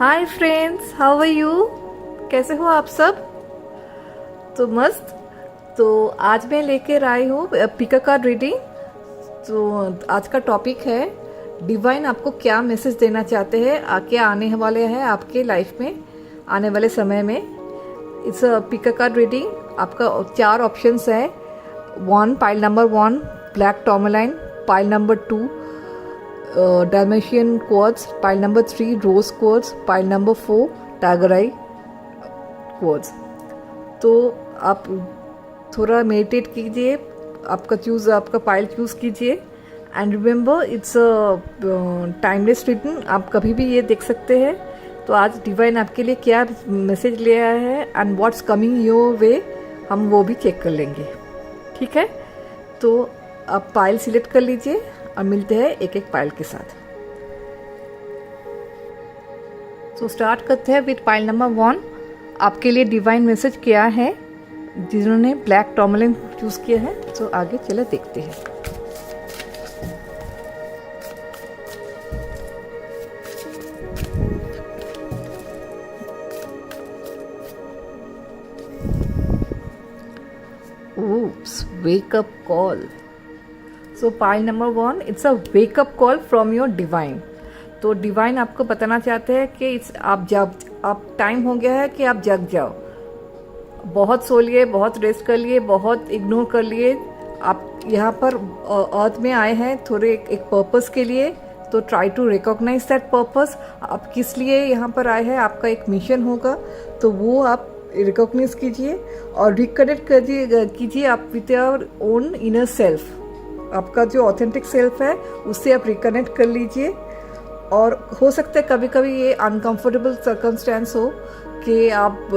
Hi friends, how are you? कैसे हो आप सब? तो मस्त। तो आज मैं लेकर आई हूँ पिका कार्ड रीडिंग। तो आज का टॉपिक है डिवाइन आपको क्या मैसेज देना चाहते हैं, क्या आने वाले हैं आपके लाइफ में आने वाले समय में। It's pick a card reading. आपका 4 ऑप्शंस है। 1 pile number 1 black tourmaline, pile number 2 Dalmatian quartz, pile number 3 rose quartz, pile number 4 tiger eye quartz। तो आप थोड़ा मेडिटेट कीजिए, आपका पाइल चूज कीजिए and remember it's timeless reading. आप कभी भी ये देख सकते हैं। तो आज डिवाइन आपके लिए क्या मैसेज ले आया है एंड व्हाट्स कमिंग योर वे, हम वो भी चेक कर लेंगे। ठीक है, तो आप पाइल सिलेक्ट कर लीजिए और मिलते हैं एक एक पाइल के साथ। तो स्टार्ट करते हैं विद पाइल नंबर 1। आपके लिए डिवाइन मैसेज क्या है जिन्होंने ब्लैक टॉर्मेलाइन चूज किया है। तो आगे चले देखते हैं। Oops, wake up call. So pile number 1, it's a wake up call from your divine. तो डिवाइन आपको बताना चाहते हैं कि आप टाइम हो गया है कि आप जग जाओ। बहुत सो लिए, बहुत रेस्ट कर लिए, बहुत इग्नोर कर लिए। आप यहाँ पर अर्थ में आए हैं थोड़े एक पर्पस के लिए। तो try to recognise that purpose. आप किस लिए यहाँ पर आए हैं, आपका एक मिशन होगा, तो वो आप रिकॉग्नाइज कीजिए और रिकनेक्ट कीजिए आप with your own inner self. आपका जो ऑथेंटिक सेल्फ है उससे आप रिकनेक्ट कर लीजिए। और हो सकता है कभी कभी ये अनकंफर्टेबल सर्कमस्टेंस हो कि आप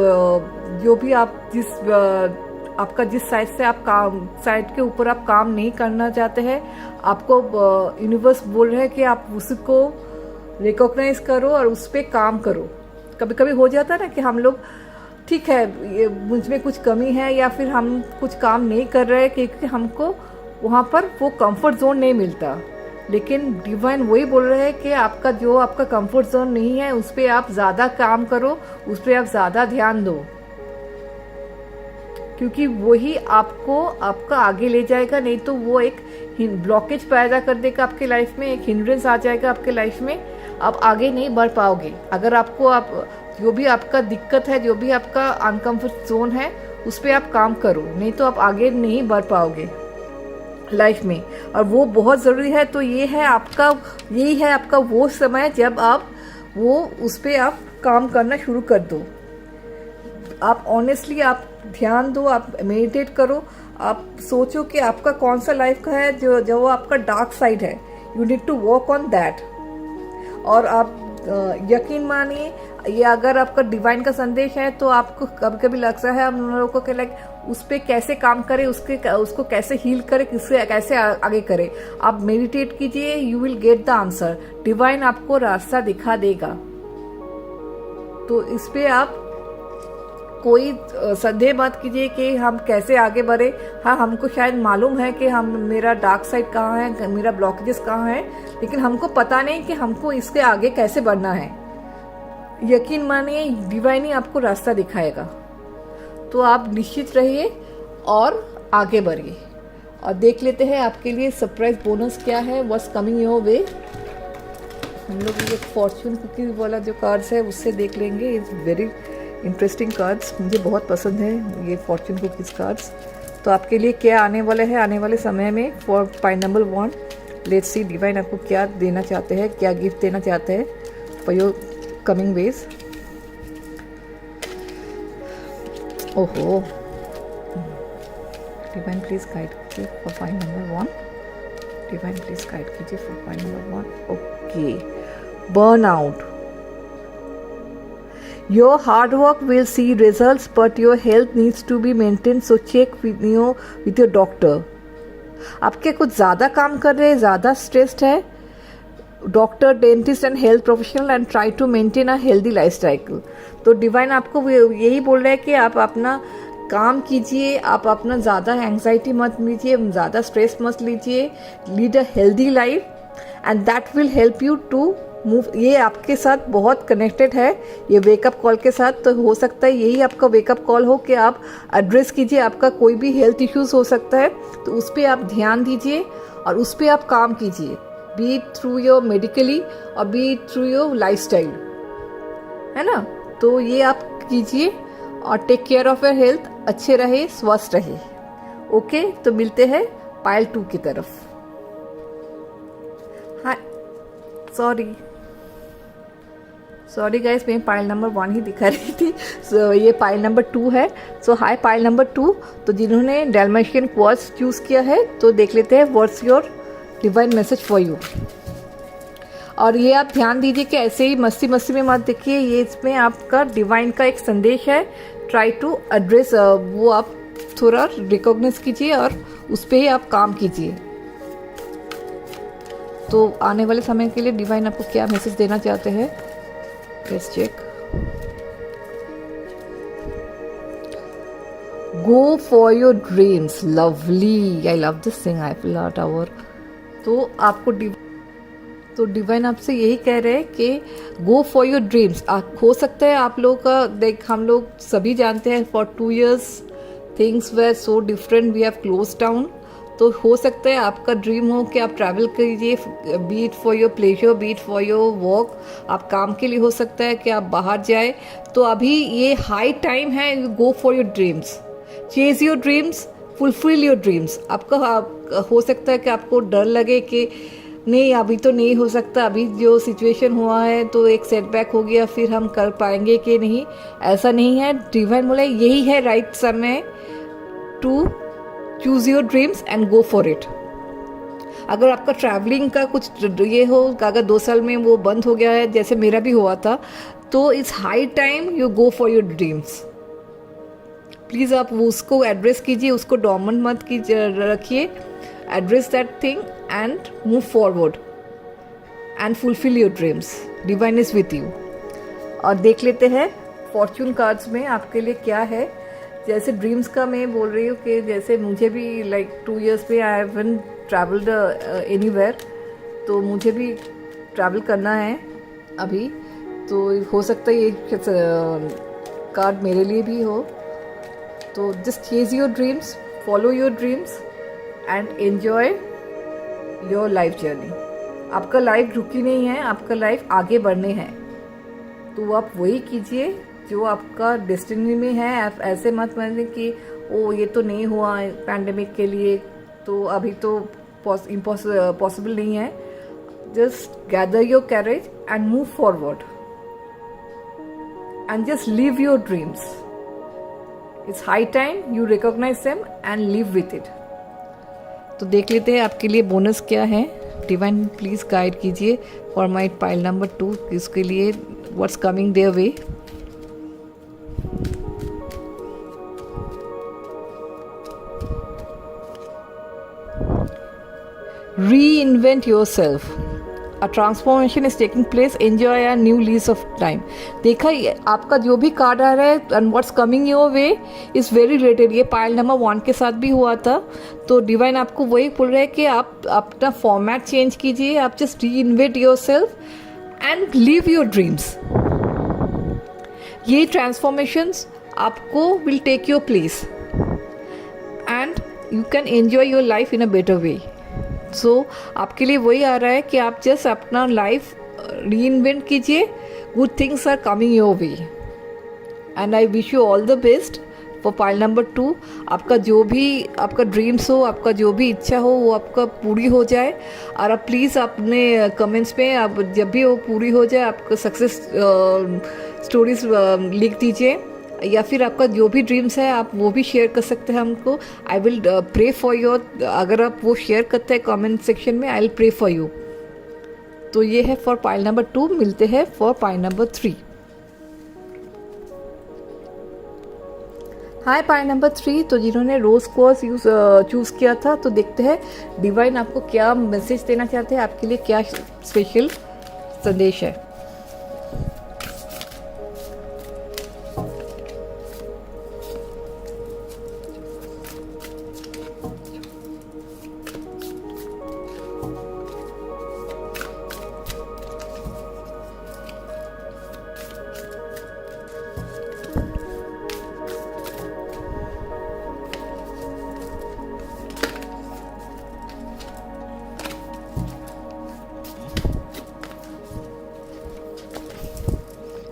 जो भी आप आपका जिस साइड से आप साइड के ऊपर आप काम नहीं करना चाहते हैं, आपको यूनिवर्स बोल रहे हैं कि आप उसको रिकॉग्नाइज करो और उस पर काम करो। कभी कभी हो जाता है ना कि हम लोग ठीक है, ये मुझ में कुछ कमी है या फिर हम कुछ काम नहीं कर रहे क्योंकि हमको वहाँ पर वो कंफर्ट जोन नहीं मिलता। लेकिन डिवाइन वही बोल रहे हैं कि आपका कंफर्ट जोन नहीं है, उस पर आप ज़्यादा काम करो, उस पर आप ज़्यादा ध्यान दो, क्योंकि वही आपका आगे ले जाएगा। नहीं तो वो एक ब्लॉकेज पैदा कर देगा आपके लाइफ में, एक हिंड्रेंस आ जाएगा आपके लाइफ में। आप आगे नहीं बढ़ पाओगे। अगर जो भी आपका दिक्कत है, जो भी आपका अनकंफर्ट जोन है, उस पर आप काम करो, नहीं तो आप आगे नहीं बढ़ पाओगे लाइफ में। और वो बहुत ज़रूरी है। तो यही है आपका वो समय जब आप उस पर आप काम करना शुरू कर दो। आप ऑनेस्टली आप ध्यान दो, आप मेडिटेट करो, आप सोचो कि आपका कौन सा लाइफ का है जो आपका डार्क साइड है। You need to work on that. और आप यकीन मानिए, ये अगर आपका डिवाइन का संदेश है तो आपको कभी कभी लगता है हम लोगों को कि लाइक उस पर कैसे काम करें, उसको कैसे हील करें, कैसे आगे करें। आप मेडिटेट कीजिए, you will get the answer. Divine आपको रास्ता दिखा देगा। तो इस पे आप कोई संदेह मत कीजिए कि हम कैसे आगे बढ़े। हाँ, हमको शायद मालूम है कि मेरा डार्क साइड कहाँ है, मेरा ब्लॉकेजेस कहाँ है, लेकिन हमको पता नहीं कि हमको इसके आगे कैसे बढ़ना है। यकीन मानिए, डिवाइन ही आपको रास्ता दिखाएगा। तो आप निश्चित रहिए और आगे बढ़िए। और देख लेते हैं आपके लिए सरप्राइज बोनस क्या है, व्हाट्स कमिंग योर वे। हम लोग ये फॉर्च्यून कुकी वाला जो कार्ड्स है उससे देख लेंगे। इट्स वेरी इंटरेस्टिंग कार्ड्स, मुझे बहुत पसंद है ये फॉर्च्यून कुकीज कार्ड्स। तो आपके लिए क्या आने वाले हैं आने वाले समय में for pile number 1। Let's see divine आपको क्या देना चाहते हैं, क्या गिफ्ट देना चाहते हैं फॉर योर कमिंग वेज। ओहो, डिवाइन प्लीज गाइड कीजिए for pile number 1। Divine please guide कीजिए for pile number 1। Okay, burn out. Your hard work will see results, but your health needs to be maintained. So check with your doctor. आपके कुछ ज़्यादा काम कर रहे हैं, ज़्यादा स्ट्रेस्ड है, doctor, dentist and health professional and try to maintain a healthy lifestyle. तो डिवाइन आपको यही बोल रहे हैं कि आप अपना काम कीजिए, आप अपना ज़्यादा एंग्जाइटी मत लीजिए, ज़्यादा स्ट्रेस मत लीजिए, lead a healthy life and that will help you to move, ये आपके साथ बहुत कनेक्टेड है ये वेकअप कॉल के साथ। तो हो सकता है यही आपका वेकअप कॉल हो कि आप एड्रेस कीजिए, आपका कोई भी हेल्थ इश्यूज हो सकता है तो उस पर आप ध्यान दीजिए और उस पर आप काम कीजिए, be it through your medically और be it through your lifestyle, है ना। तो ये आप कीजिए और take care of your health, अच्छे रहे, स्वस्थ रहे। ओके, तो मिलते हैं पाइल 2 की तरफ। हाँ, सॉरी गाइस, मैं पाइल नंबर 1 ही दिखा रही थी। ये पाइल नंबर 2 है। हाय पाइल नंबर 2। तो जिन्होंने डैल्मेशियन क्वार्ट्ज चूज़ किया है तो देख लेते हैं what's your divine message for you. और ये आप ध्यान दीजिए कि ऐसे ही मस्ती मस्ती में मत देखिए, ये इसमें आपका डिवाइन का एक संदेश है। ट्राई टू एड्रेस, वो आप थोड़ा रिकॉग्नाइज कीजिए और उस पर ही आप काम कीजिए। तो आने वाले समय के लिए डिवाइन आपको क्या मैसेज देना चाहते हैं, let's check. Go for your dreams, lovely, I love this thing, I feel tower. तो आपको डिवाइन आपसे यही कह रहे हैं कि गो फॉर योर ड्रीम्स। हो सकता है आप लोग का, देख हम लोग सभी जानते हैं for 2 years things were so different, we have close down. तो हो सकता है आपका ड्रीम हो कि आप ट्रैवल कीजिए, be it for your pleasure, B it for your work, आप काम के लिए हो सकता है कि आप बाहर जाए। तो अभी ये हाई टाइम है, गो for your dreams, chase your dreams, fulfil your dreams. आपका हो सकता है कि आपको डर लगे कि नहीं अभी तो नहीं हो सकता, अभी जो सिचुएशन हुआ है तो एक सेटबैक हो गया, फिर हम कर पाएंगे कि नहीं। ऐसा नहीं है, डिवाइन बोले यही है राइट समय to choose your dreams and go for it. अगर आपका ट्रैवलिंग का कुछ ये हो, अगर 2 साल में वो बंद हो गया है जैसे मेरा भी हुआ था, तो it's high time you go for your dreams. Please आप उसको एड्रेस कीजिए, उसको डोमेंट मत रखिए, address that thing and move forward and fulfil your dreams. Divine is with you. और देख लेते हैं फॉर्च्यून कार्ड्स में आपके लिए क्या है। जैसे ड्रीम्स का मैं बोल रही हूँ कि जैसे मुझे भी लाइक 2 years में आई हैवंट ट्रैवल्ड एनीवेयर, तो मुझे भी ट्रैवल करना है अभी। तो हो सकता है ये कार्ड मेरे लिए भी हो। तो just chase your dreams, follow your dreams and enjoy your life journey. आपका लाइफ रुकी नहीं है, आपका लाइफ आगे बढ़ने हैं। तो आप वही कीजिए जो आपका डेस्टिनी में है। आप ऐसे मत मानिए कि ओ ये तो नहीं हुआ पैंडेमिक के लिए, तो अभी तो पॉसिबल नहीं है। Just gather your courage and move forward and just live your dreams. It's high time you recognise them and live with it. तो देख लेते हैं आपके लिए बोनस क्या है। डिवाइन प्लीज गाइड कीजिए फॉर माई पाइल नंबर 2, इसके लिए what's coming their way. Reinvent yourself. A transformation is taking place. Enjoy a new lease of time. देखा आपका जो भी कार्ड आ रहा है and what's coming your way is very related. ये पाइल नंबर 1 के साथ भी हुआ था। तो डिवाइन आपको वही बोल रहे हैं कि आप अपना फॉर्मेट चेंज कीजिए, आप just reinvent yourself and live your dreams. ये ट्रांसफॉर्मेशंस आपको will take your place and you can enjoy your life in a better way. सो आपके लिए वही आ रहा है कि आप जस्ट अपना लाइफ रीइन्वेंट कीजिए। Good things are coming your way and I wish you all the best for pile number 2। आपका जो भी आपका ड्रीम्स हो, आपका जो भी इच्छा हो वो आपका पूरी हो जाए। और आप प्लीज़ अपने कमेंट्स में आप जब भी वो पूरी हो जाए आपका सक्सेस स्टोरीज लिख दीजिए, या फिर आपका जो भी ड्रीम्स है आप वो भी शेयर कर सकते हैं हमको। I will pray for your, अगर आप वो शेयर करते हैं कमेंट सेक्शन में, I will pray for you. तो ये है फॉर पाइल नंबर 2। मिलते हैं for pile number 3। Hi pile number 3। तो जिन्होंने रोज क्वार्ट्ज चूज़ किया था, तो देखते हैं डिवाइन आपको क्या मैसेज देना चाहते हैं, आपके लिए क्या स्पेशल संदेश है।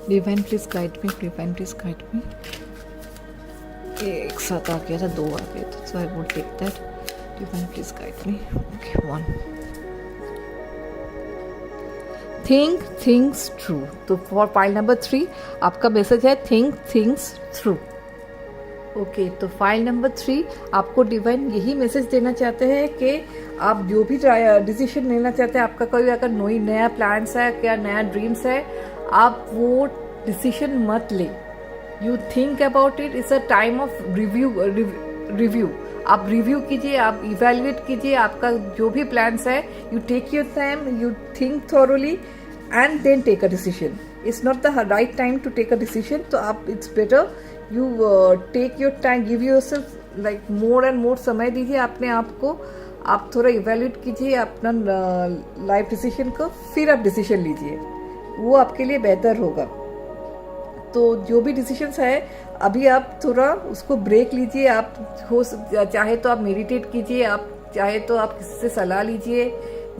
Divine please guide me, divine please guide मी। ये एक साथ आ गया था, 2 आ गए थे, so I won't take that. Divine please guide me. Okay, 1। Think things true. तो फॉर फाइल नंबर 3 आपका मैसेज है थिंक थिंग्स थ्रू। ओके, तो फाइल नंबर 3 आपको डिवाइन यही मैसेज देना चाहते हैं कि आप जो भी डिसीजन लेना चाहते हैं, आपका कोई अगर नया प्लान्स है, क्या नया ड्रीम्स है, आप वो डिसीजन मत ले। You think about it, it's a time of review. आप रिव्यू कीजिए, आप इवेल्युएट कीजिए आपका जो भी प्लान्स है। You take your time, you think thoroughly and then take a decision. It's not the right time to take a decision, तो आप it's better you take your time, give yourself like more and more समय दीजिए अपने आप को। आप थोड़ा evaluate कीजिए अपना लाइफ डिसीजन को, फिर आप डिसीजन लीजिए, वो आपके लिए बेहतर होगा। तो जो भी डिसीजंस है अभी आप थोड़ा उसको ब्रेक लीजिए। आप चाहे तो आप मेडिटेट कीजिए, आप चाहे तो आप किसी से सलाह लीजिए।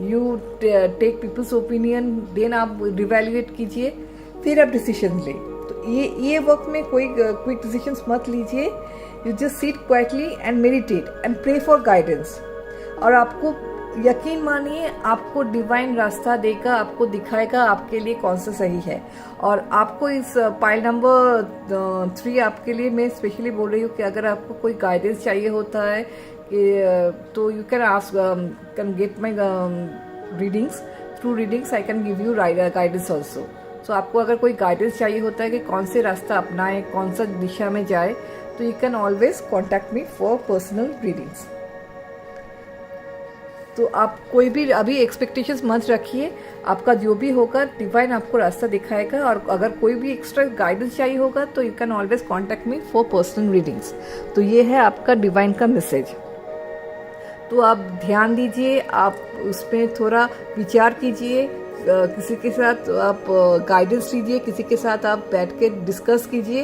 You take people's opinion, then आप रिवैल्यूएट कीजिए, फिर आप डिसीजन लें। तो ये वक्त में कोई क्विक डिसीजंस मत लीजिए। You just sit quietly and meditate and pray for guidance. और आपको यकीन मानिए, आपको डिवाइन रास्ता देगा, आपको दिखाएगा आपके लिए कौन सा सही है। और आपको इस पाइल नंबर 3 आपके लिए मैं स्पेशली बोल रही हूँ कि अगर आपको कोई गाइडेंस चाहिए होता है कि तो you can ask, can get my readings. Through readings I can give you guidance also. So आपको अगर कोई गाइडेंस चाहिए होता है कि कौन से रास्ता अपनाएं, कौन सा दिशा में जाए, तो you can always contact me for personal readings. तो आप कोई भी अभी एक्सपेक्टेशंस मत रखिए, आपका जो भी होगा डिवाइन आपको रास्ता दिखाएगा। और अगर कोई भी एक्स्ट्रा गाइडेंस चाहिए होगा तो you can always contact me for personal readings. तो ये है आपका डिवाइन का मैसेज। तो आप ध्यान दीजिए, आप उसमें थोड़ा विचार कीजिए, किसी के साथ आप गाइडेंस लीजिए, किसी के साथ आप बैठ के डिस्कस कीजिए।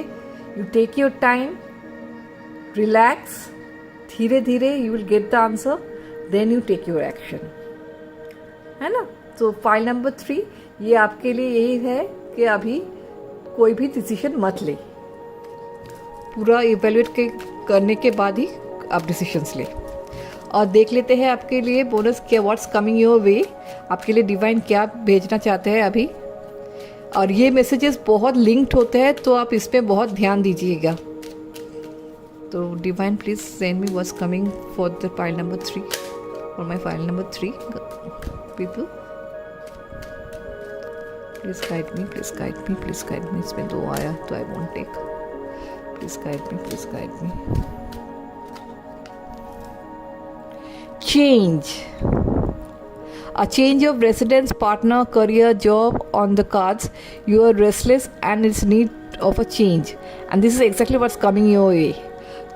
You take your time, relax, धीरे धीरे you will get the answer, then you take your action, है ना। तो फाइल नंबर 3 ये आपके लिए यही है कि अभी कोई भी डिसीजन मत ले, पूरा इवेल्युएट करने के बाद ही आप डिसीजंस ले। और देख लेते हैं आपके लिए बोनस क्या, व्हाट्स कमिंग योर वे, आपके लिए डिवाइन क्या भेजना चाहते हैं अभी। और ये मैसेजेस बहुत लिंक्ड होते हैं, तो आप इस पर बहुत ध्यान दीजिएगा। तो divine please send me what's coming for the file number 3, for my file number 3 people. Please guide me, please guide me, please guide me. इसमें 2 आया तो I won't take. Please guide me, please guide me. Change. A change of residence, partner, career, job on the cards. You are restless and it's need of a change. And this is exactly what's coming your way.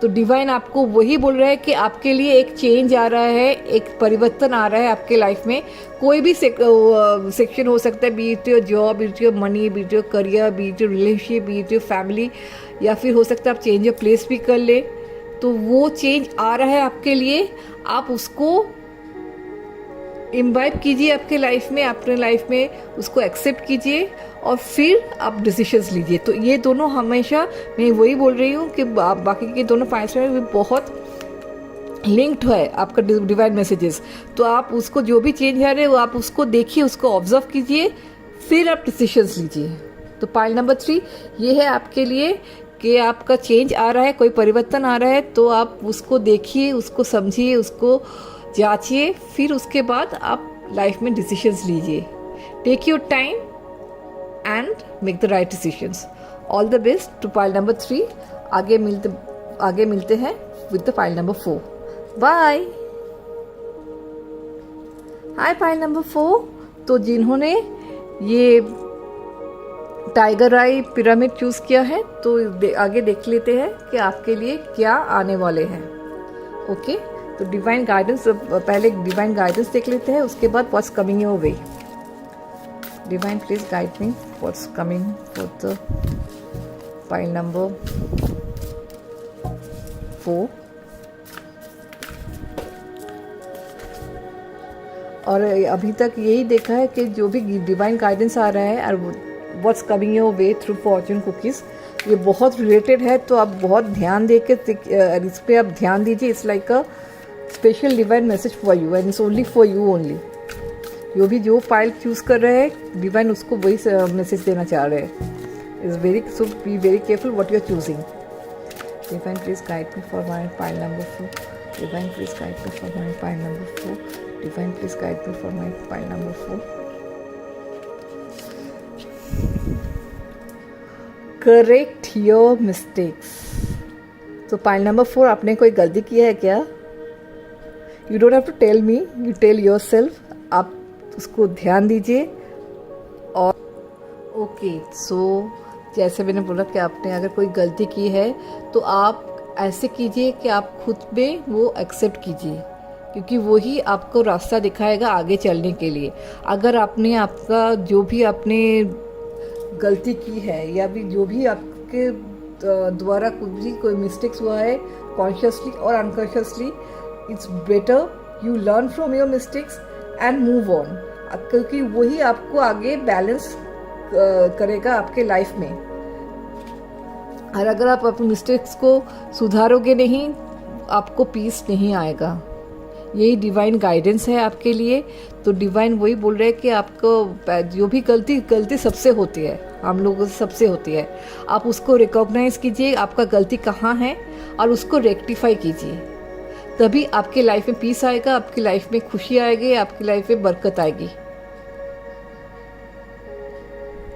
तो divine आपको वही बोल रहा है कि आपके लिए एक चेंज आ रहा है, एक परिवर्तन आ रहा है आपके लाइफ में। कोई भी सेक्शन हो सकता है, B it your job, B it your money, B it your career, B it your relationship, B it your family, या फिर हो सकता है आप चेंज ऑफ प्लेस भी कर ले। तो वो चेंज आ रहा है आपके लिए, आप उसको इम्बाइब कीजिए अपने लाइफ में उसको एक्सेप्ट कीजिए और फिर आप डिसीजंस लीजिए। तो ये दोनों हमेशा, मैं वही बोल रही हूँ कि बाकी के दोनों फाइल्स में बहुत लिंक्ड है आपका डिवाइन मैसेजेस। तो आप उसको जो भी चेंज आ रहे हैं वो आप उसको देखिए, उसको ऑब्जर्व कीजिए, फिर आप डिसीजंस लीजिए। तो पाइल नंबर 3 ये है आपके लिए कि आपका चेंज आ रहा है, कोई परिवर्तन आ रहा है, तो आप उसको देखिए, उसको समझिए, उसको जांचिए, फिर उसके बाद आप लाइफ में डिसीजंस लीजिए। Take your time and make the right decisions. All the best to file number 3। आगे मिलते हैं with the file number 4। Bye. Hi file number 4। तो जिन्होंने ये टाइगर आई पिरामिड चूज किया है, तो आगे देख लेते हैं कि आपके लिए क्या आने वाले हैं। ओके, तो डिवाइन गाइडेंस, पहले डिवाइन गाइडेंस देख लेते हैं, उसके बाद what's coming your way. Divine please guide me what's coming for the file number 4। और अभी तक यही देखा है कि जो भी डिवाइन गाइडेंस आ रहा है और what's coming your way through Fortune cookies. ये बहुत रिलेटेड है, तो आप बहुत ध्यान दे के इस पर आप ध्यान दीजिए। It's like a special divine message for you and it's only for you only. जो फाइल चूज़ कर रहे हैं, डिवाइन उसको वही मैसेज देना चाह रहे हैं। Is very, so be very careful what you are choosing. Divine please guide me for my file number 4। Divine please guide me for my file number 4। Divine please guide me for my file number 4। Correct your mistakes. तो file number 4, आपने कोई गलती किया है क्या? You don't have to tell me, you tell yourself. आप उसको ध्यान दीजिए। और ओके, सो जैसे मैंने बोला कि आपने अगर कोई गलती की है तो आप ऐसे कीजिए कि आप खुद में वो एक्सेप्ट कीजिए, क्योंकि वही आपको रास्ता दिखाएगा आगे चलने के लिए। अगर आपने आपका जो भी आपने गलती की है या भी जो भी आपके द्वारा कुछ भी कोई मिस्टेक्स हुआ है कॉन्शियसली और unconsciously, it's better you learn from your mistakes and move on, क्योंकि वही आपको आगे बैलेंस करेगा आपके लाइफ में। और अगर आप अपने मिस्टेक्स को सुधारोगे नहीं, आपको पीस नहीं आएगा। यही डिवाइन गाइडेंस है आपके लिए। तो डिवाइन वही बोल रहे हैं कि आपको जो भी गलती सबसे होती है, हम लोगों से सबसे होती है। आप उसको रिकॉग्नाइज कीजिए, आपका गलती कहाँ है, और उसको रेक्टिफाई कीजिए। तभी आपके लाइफ में पीस आएगा, आपकी लाइफ में खुशी आएगी, आपकी लाइफ में बरकत आएगी।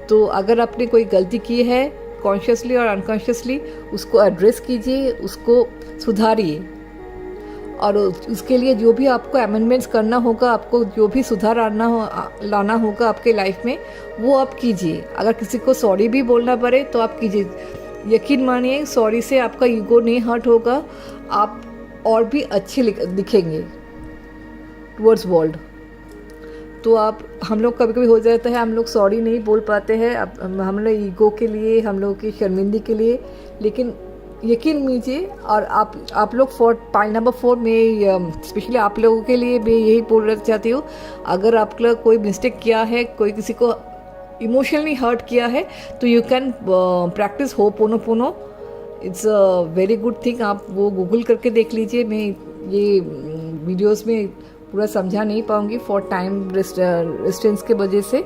तो अगर आपने कोई गलती की है कॉन्शियसली और अनकॉन्शियसली, उसको एड्रेस कीजिए, उसको सुधारिए। और उसके लिए जो भी आपको अमेंडमेंट्स करना होगा, आपको जो भी सुधार लाना होगा आपके लाइफ में, वो आप कीजिए। अगर किसी को सॉरी भी बोलना पड़े तो आप कीजिए। यकीन मानिए, सॉरी से आपका ईगो नहीं हर्ट होगा, आप और भी अच्छे दिखेंगे टुवर्ड्स वर्ल्ड। तो आप, हम लोग कभी कभी हो जाता है, हम लोग सॉरी नहीं बोल पाते हैं, हम लोग ईगो के लिए, हम लोग की शर्मिंदगी के लिए। लेकिन यकीन कीजिए, और आप लोग फाइल नंबर 4 में स्पेशली आप लोगों के लिए मैं यही बोलना चाहती हूँ, अगर आप लोग कोई मिस्टेक किया है, कोई किसी को इमोशनली हर्ट किया है, तो you can practice ho'oponopono. It's a very good thing. आप वो गूगल करके देख लीजिए। मैं ये वीडियोस में पूरा समझा नहीं पाऊंगी फॉर टाइम रेस्टेंस के वजह से।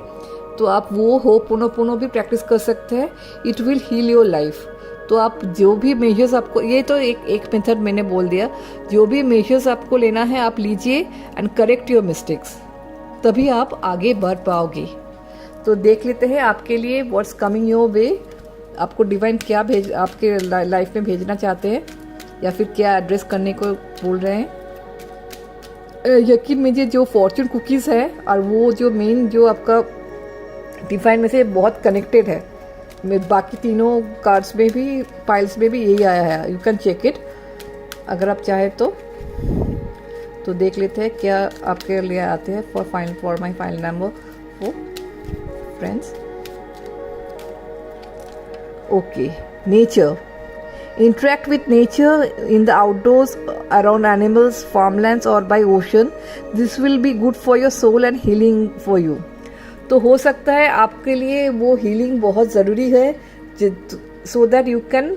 तो आप वो होपोनोपोनो भी प्रैक्टिस कर सकते हैं। It will heal your life. तो आप जो भी मेजर्स आपको, ये तो एक मेथड मैंने बोल दिया, जो भी मेजर्स आपको लेना है आप लीजिए एंड करेक्ट योर मिस्टेक्स, तभी आप आगे बढ़ पाओगे। तो देख लेते हैं आपके लिए व्हाट्स कमिंग योर वे। आपको डिवाइन क्या आपके लाइफ में भेजना चाहते हैं, या फिर क्या एड्रेस करने को बोल रहे हैं। यकीन कीजिए, जो फॉर्चून कुकीज़ है और वो जो मेन जो आपका डिवाइन में से बहुत कनेक्टेड है, बाकी तीनों कार्ड्स में भी, फाइल्स में भी यही आया है। यू कैन चेक इट अगर आप चाहें तो देख लेते हैं क्या आपके लिए आते हैं for my file number 4 friends. Okay, nature. Interact with nature in the outdoors, around animals, farmlands or by ocean. This will be good for your soul and healing for you. तो हो सकता है आपके लिए वो हीलिंग बहुत ज़रूरी है, so that you can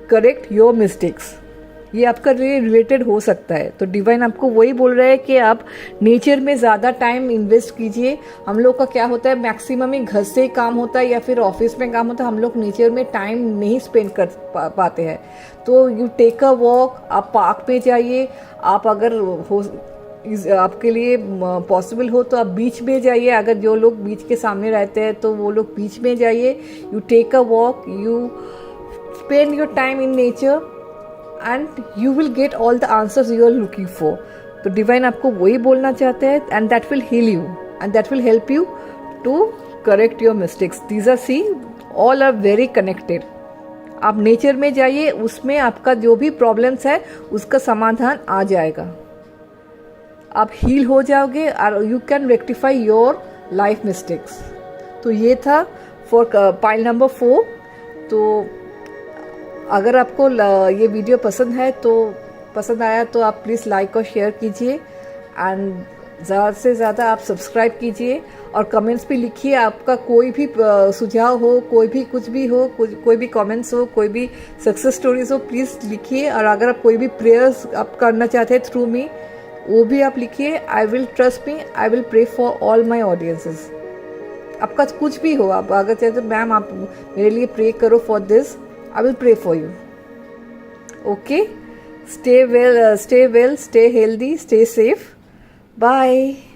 correct your mistakes. ये आपका लिए रिलेटेड हो सकता है। तो डिवाइन आपको वही बोल रहा है कि आप नेचर में ज़्यादा टाइम इन्वेस्ट कीजिए। हम लोग का क्या होता है, मैक्सिमम ही घर से काम होता है या फिर ऑफिस में काम होता है, हम लोग नेचर में टाइम नहीं स्पेंड कर पाते हैं। तो यू टेक अ वॉक, आप पार्क में जाइए। आप अगर हो, आपके लिए पॉसिबल हो तो आप बीच में जाइए। अगर जो लोग बीच के सामने रहते हैं तो वो लोग बीच में जाइए। You take a walk, you spend your time in nature and you will get all the answers you are looking for. तो डिवाइन आपको वही बोलना चाहते हैं, and that will heal you and that will help you to correct your mistakes. These are, see, all are very connected. आप nature में जाइए, उसमें आपका जो भी प्रॉब्लम्स है उसका समाधान आ जाएगा। आप हील हो जाओगे और you can rectify your life mistakes. तो ये था फॉर फाइल नंबर 4। तो अगर आपको ये वीडियो पसंद आया तो आप प्लीज़ लाइक और शेयर कीजिए एंड ज़्यादा से ज़्यादा आप सब्सक्राइब कीजिए और कमेंट्स भी लिखिए। आपका कोई भी सुझाव हो, कोई भी कुछ भी हो, कोई भी कमेंट्स हो, कोई भी सक्सेस स्टोरीज हो, प्लीज़ लिखिए। और अगर आप कोई भी प्रेयर्स आप करना चाहते हैं थ्रू मी, वो भी आप लिखिए। I will trust me, I will pray for all my audiences. आपका कुछ भी हो, आप अगर चाहे तो मैम आप मेरे लिए प्रे करो for this, I will pray for you. Okay, stay well, stay healthy, stay safe. Bye.